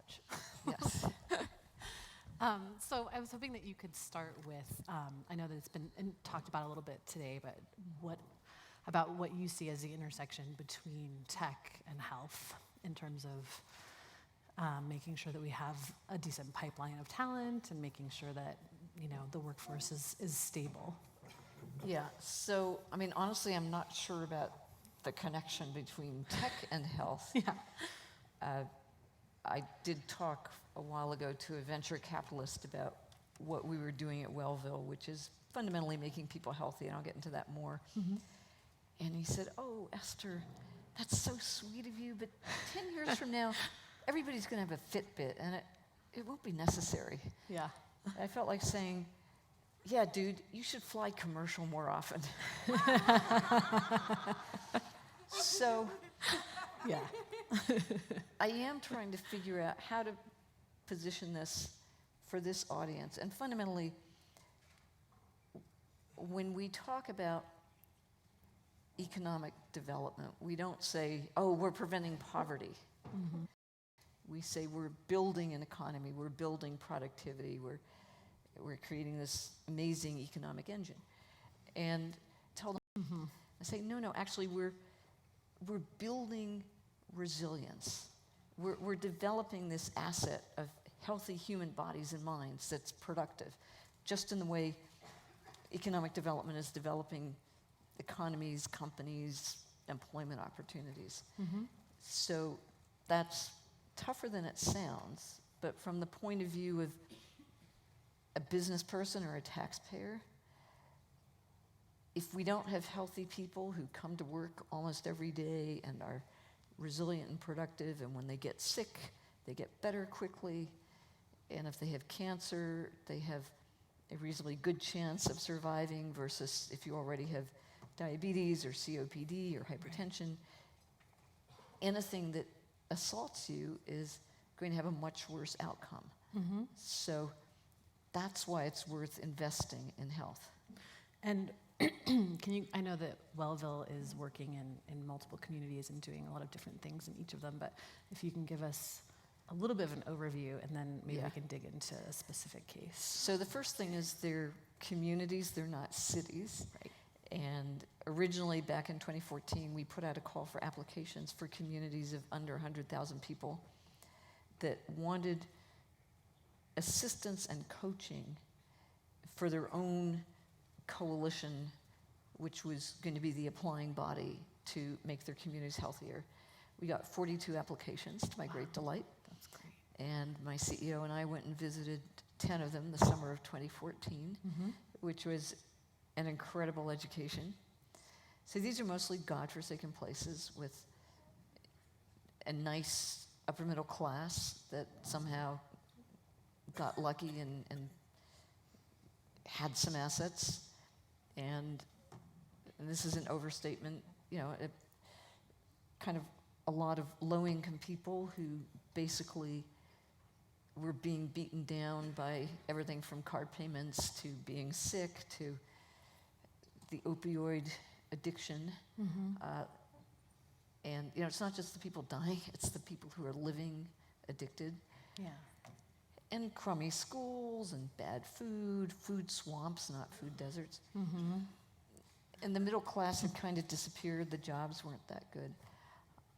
touch. Yes. So I was hoping that you could start with, I know that it's been talked about a little bit today, but what you see as the intersection between tech and health in terms of making sure that we have a decent pipeline of talent and making sure that, the workforce is stable. Yeah, so, I mean, honestly, I'm not sure about the connection between tech and health. Yeah. I did talk a while ago to a venture capitalist about what we were doing at Wellville, which is fundamentally making people healthy, and I'll get into that more. Mm-hmm. And he said, "Oh, Esther, that's so sweet of you, but 10 years from now, everybody's going to have a Fitbit, and it won't be necessary." Yeah. I felt like saying, "Yeah, dude, you should fly commercial more often." So Yeah. I am trying to figure out how to position this for this audience. And fundamentally, when we talk about economic development, we don't say, "Oh, we're preventing poverty." Mm-hmm. We say we're building an economy, we're building productivity, we're creating this amazing economic engine. And tell them, Mm-hmm. I say, no, actually we're building resilience. We're developing this asset of healthy human bodies and minds that's productive, just in the way economic development is developing economies, companies, employment opportunities. Mm-hmm. So that's tougher than it sounds, but from the point of view of a business person or a taxpayer, if we don't have healthy people who come to work almost every day and are resilient and productive, and when they get sick, they get better quickly, and if they have cancer, they have a reasonably good chance of surviving versus if you already have diabetes or COPD or hypertension. Anything that assaults you is going to have a much worse outcome. Mm-hmm. So that's why it's worth investing in health. And I know that Wellville is working in multiple communities and doing a lot of different things in each of them, but if you can give us a little bit of an overview, and then maybe we can dig into a specific case. So the first thing is they're communities, they're not cities. Right. And originally, back in 2014, we put out a call for applications for communities of under 100,000 people that wanted assistance and coaching for their own coalition, which was going to be the applying body to make their communities healthier. We got 42 applications, to my great delight. That's great. And my CEO and I went and visited 10 of them the summer of 2014, Mm-hmm. which was an incredible education. So these are mostly godforsaken places with a nice upper middle class that somehow got lucky and had some assets. And this is an overstatement, kind of a lot of low-income people who basically were being beaten down by everything from card payments to being sick to the opioid addiction. Mm-hmm. And it's not just the people dying, it's the people who are living addicted. Yeah. And crummy schools and bad food swamps, not food deserts. Mm-hmm. And the middle class had kind of disappeared, the jobs weren't that good.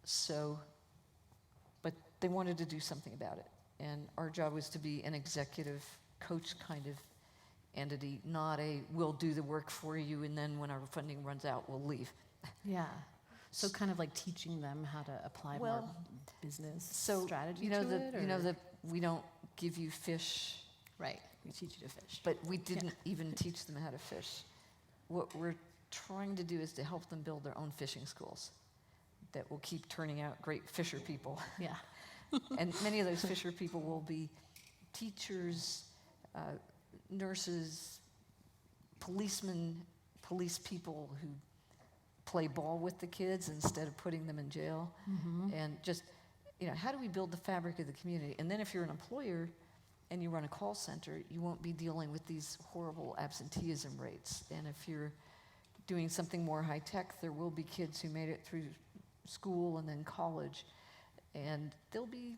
So, but they wanted to do something about it. And our job was to be an executive coach kind of entity, not a we'll do the work for you and then when our funding runs out, we'll leave. Yeah. So kind of like teaching them how to apply more business strategy to it? We don't give you fish. Right. We teach you to fish. But we didn't even teach them how to fish. What we're trying to do is to help them build their own fishing schools that will keep turning out great fisher people. Yeah. And many of those fisher people will be teachers, nurses, policemen, police people who play ball with the kids instead of putting them in jail. Mm-hmm. And just, how do we build the fabric of the community? And then if you're an employer and you run a call center, you won't be dealing with these horrible absenteeism rates. And if you're doing something more high tech, there will be kids who made it through school and then college, and they'll be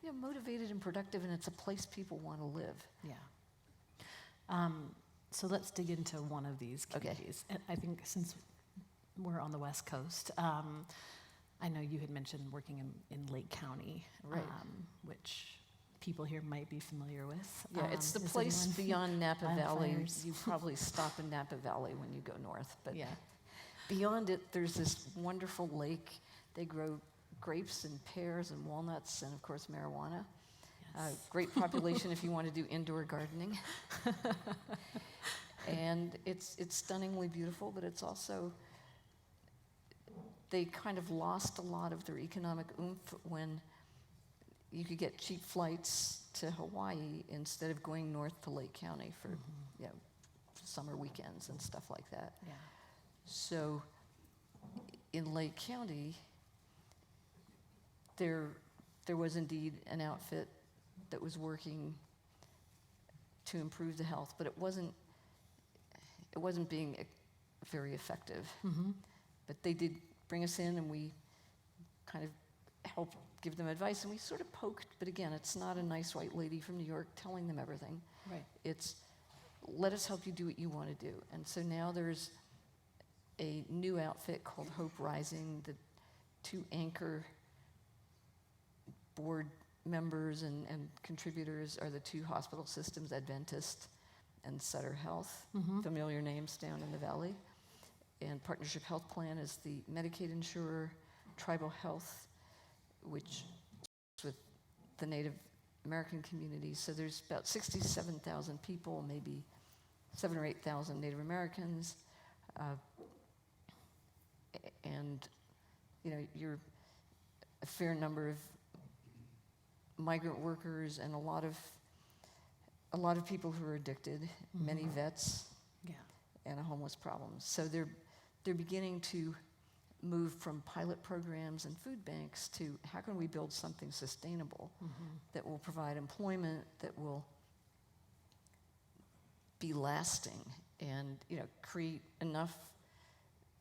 motivated and productive, and it's a place people want to live. Yeah. So let's dig into one of these Okay. communities. And I think since we're on the West Coast, I know you had mentioned working in Lake County, Right. Which people here might be familiar with. Yeah, it's the is place anyone- beyond Napa Valley. Wildfires. You probably stop in Napa Valley when you go north, but Yeah. beyond it, there's this wonderful lake. They grow grapes and pears and walnuts and, of course, marijuana. Yes. Great population if you want to do indoor gardening. And it's stunningly beautiful, but it's also, they kind of lost a lot of their economic oomph when you could get cheap flights to Hawaii instead of going north to Lake County for summer weekends and stuff like that. Yeah. So in Lake County, there was indeed an outfit that was working to improve the health, but it wasn't being very effective. Mm-hmm. But they did bring us in, and we kind of helped give them advice, and we sort of poked, but again, it's not a nice white lady from New York telling them everything. Right. It's, let us help you do what you want to do. And so now there's a new outfit called Hope Rising. The two anchor board members and contributors are the two hospital systems, Adventist and Sutter Health, Mm-hmm. familiar names down in the valley. And Partnership Health Plan is the Medicaid insurer, Tribal Health, which is with the Native American community. So there's about 67,000 people, maybe 7,000 or 8,000 Native Americans. And, you're a fair number of migrant workers and a lot of people who are addicted, many vets, Yeah. and a homeless problem. So they're beginning to move from pilot programs and food banks to how can we build something sustainable that will provide employment, that will be lasting, and create enough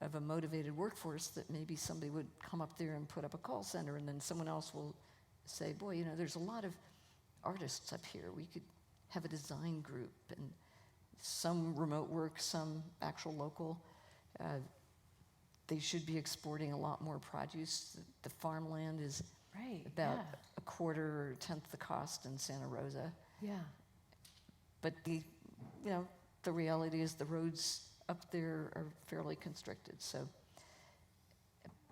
of a motivated workforce that maybe somebody would come up there and put up a call center, and then someone else will say, boy, there's a lot of artists up here. We could have a design group, and some remote work, some actual local. They should be exporting a lot more produce. The farmland is Right. about a quarter or a tenth the cost in Santa Rosa. Yeah. But the reality is the roads up there are fairly constricted. So,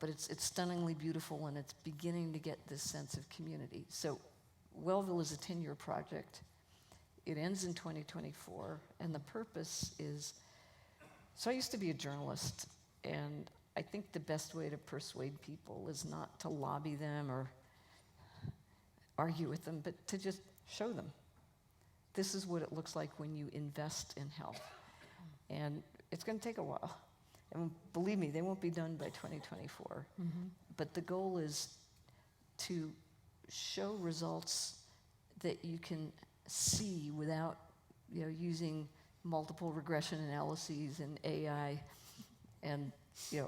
but it's stunningly beautiful, and it's beginning to get this sense of community. So Wellville is a 10-year project. It ends in 2024, and the purpose is, so I used to be a journalist, and I think the best way to persuade people is not to lobby them or argue with them, but to just show them. This is what it looks like when you invest in health. And it's going to take a while. And believe me, they won't be done by 2024. Mm-hmm. But the goal is to show results that you can see without using multiple regression analyses and AI and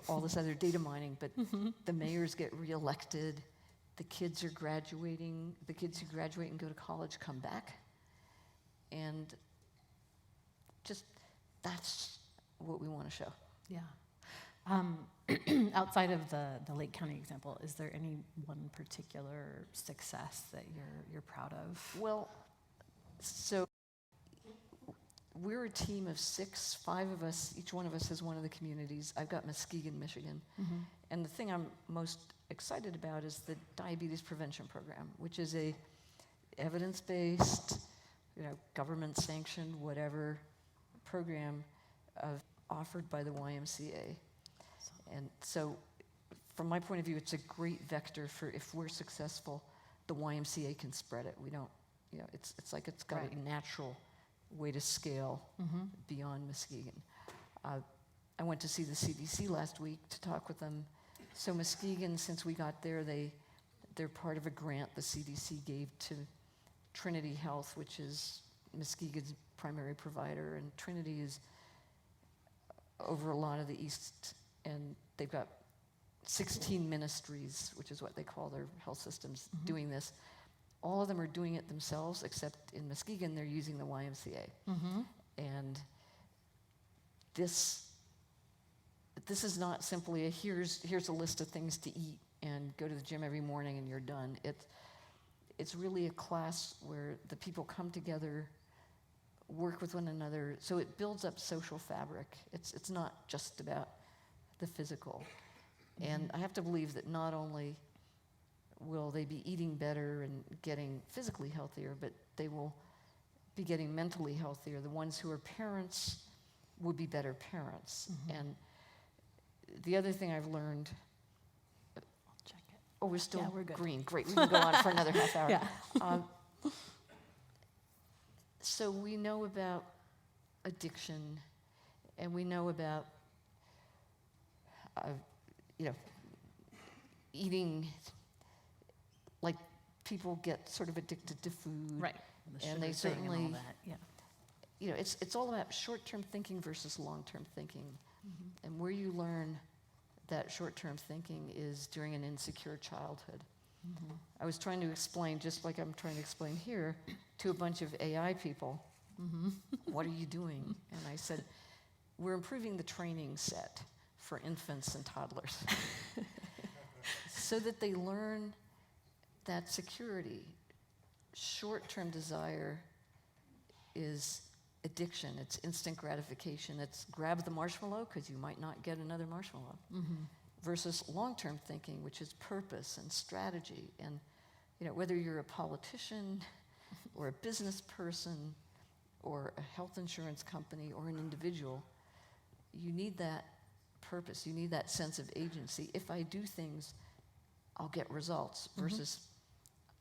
all this other data mining. But the mayors get reelected, the kids are graduating, the kids who graduate and go to college come back, and just that's what we want to show. Yeah. Outside of the Lake County example, is there any one particular success that you're proud of? Well, so we're a team of 6, 5 of us, each one of us has one of the communities. I've got Muskegon, Michigan. Mm-hmm. And the thing I'm most excited about is the diabetes prevention program, which is a evidence-based, government-sanctioned, whatever program offered by the YMCA. And so from my point of view, it's a great vector for, if we're successful, the YMCA can spread it. We don't, it's like it's got Right. a natural way to scale beyond Muskegon. I went to see the CDC last week to talk with them. So Muskegon, since we got there, they're part of a grant the CDC gave to Trinity Health, which is Muskegon's primary provider, and Trinity is over a lot of the East, and they've got 16 ministries, which is what they call their health systems, doing this. all of them are doing it themselves, except in Muskegon, they're using the YMCA. Mm-hmm. And this is not simply a here's a list of things to eat and go to the gym every morning and you're done. It's really a class where the people come together, work with one another, so it builds up social fabric. It's not just about the physical. And I have to believe that not only will they be eating better and getting physically healthier, but they will be getting mentally healthier. The ones who are parents would be better parents. Mm-hmm. And the other thing I've learned, I'll check it. oh, we're still Yeah, we're good. green. Great, we can go on for another half hour. Yeah. So we know about addiction, and we know about, eating, like people get sort of addicted to food. Right. The And they sugar thing and all certainly- that. Yeah. It's all about short-term thinking versus long-term thinking. Mm-hmm. And where you learn that short-term thinking is during an insecure childhood. Mm-hmm. I was trying to explain, just like I'm trying to explain here, to a bunch of AI people, Mm-hmm. what are you doing? And I said, we're improving the training set for infants and toddlers so that they learn that security. Short-term desire is addiction. It's instant gratification. It's grab the marshmallow because you might not get another marshmallow. Mm-hmm. Versus long-term thinking, which is purpose and strategy. And whether you're a politician or a business person or a health insurance company or an individual, you need that purpose. You need that sense of agency. If I do things, I'll get results. Versus,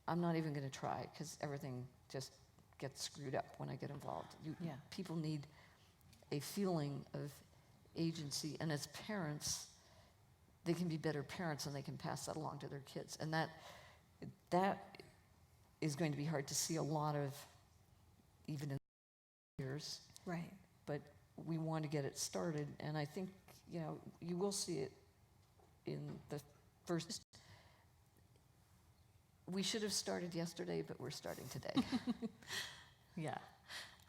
I'm not even going to try because everything just gets screwed up when I get involved. Yeah. People need a feeling of agency, and as parents, they can be better parents and they can pass that along to their kids. And that is going to be hard to see a lot of, even in years. Right. But we want to get it started, and I think, you will see it in the first. We should have started yesterday, but we're starting today. Yeah.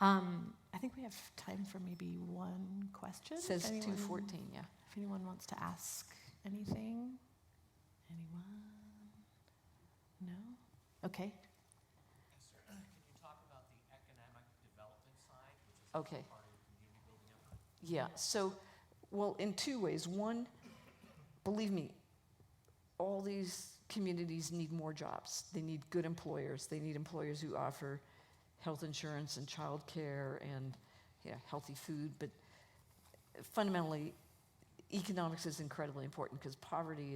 I think we have time for maybe one question. It says Anyone- 2:14, yeah. If anyone wants to ask anything. Anyone? No? Okay. Esther, can you talk about the economic development side, which is Okay. part of the community building effort? Yeah, so, well, in two ways. One, believe me, all these communities need more jobs. They need good employers. They need employers who offer health insurance and child care and healthy food. But fundamentally, economics is incredibly important because poverty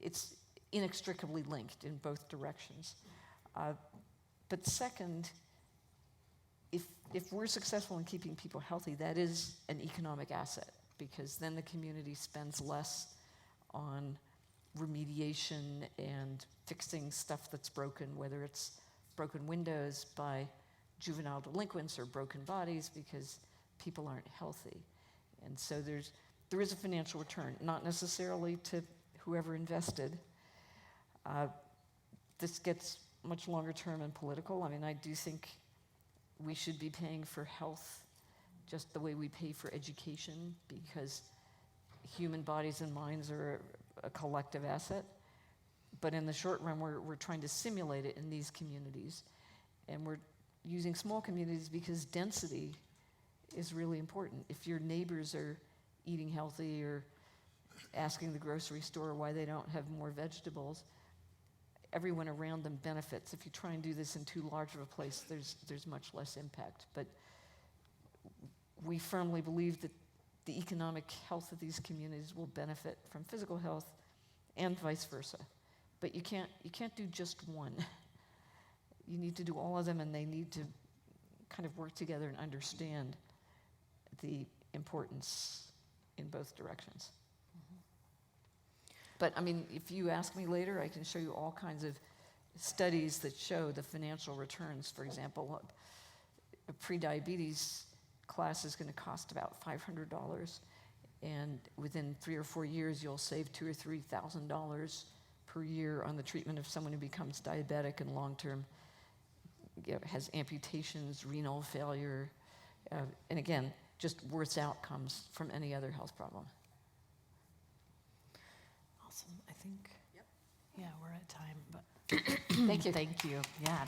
it's inextricably linked in both directions. But second, if we're successful in keeping people healthy, that is an economic asset because then the community spends less on remediation and fixing stuff that's broken, whether it's broken windows by juvenile delinquents or broken bodies because people aren't healthy. And so there is a financial return, not necessarily to whoever invested. This gets much longer term and political. I mean, I do think we should be paying for health just the way we pay for education because human bodies and minds are a collective asset. But in the short run, we're trying to simulate it in these communities. And we're using small communities because density is really important. If your neighbors are eating healthy or asking the grocery store why they don't have more vegetables, everyone around them benefits. If you try and do this in too large of a place, there's much less impact. But we firmly believe that the economic health of these communities will benefit from physical health and vice versa. But you can't do just one. You need to do all of them, and they need to kind of work together and understand the importance in both directions. But I mean, if you ask me later, I can show you all kinds of studies that show the financial returns. For example, a pre-diabetes class is going to cost about $500, and within 3 or 4 years, you'll save $2,000 or $3,000 per year on the treatment of someone who becomes diabetic and long-term, has amputations, renal failure, and again, just worse outcomes from any other health problem. Awesome. I think, yeah, we're at time, but Thank you. thank you. Yeah.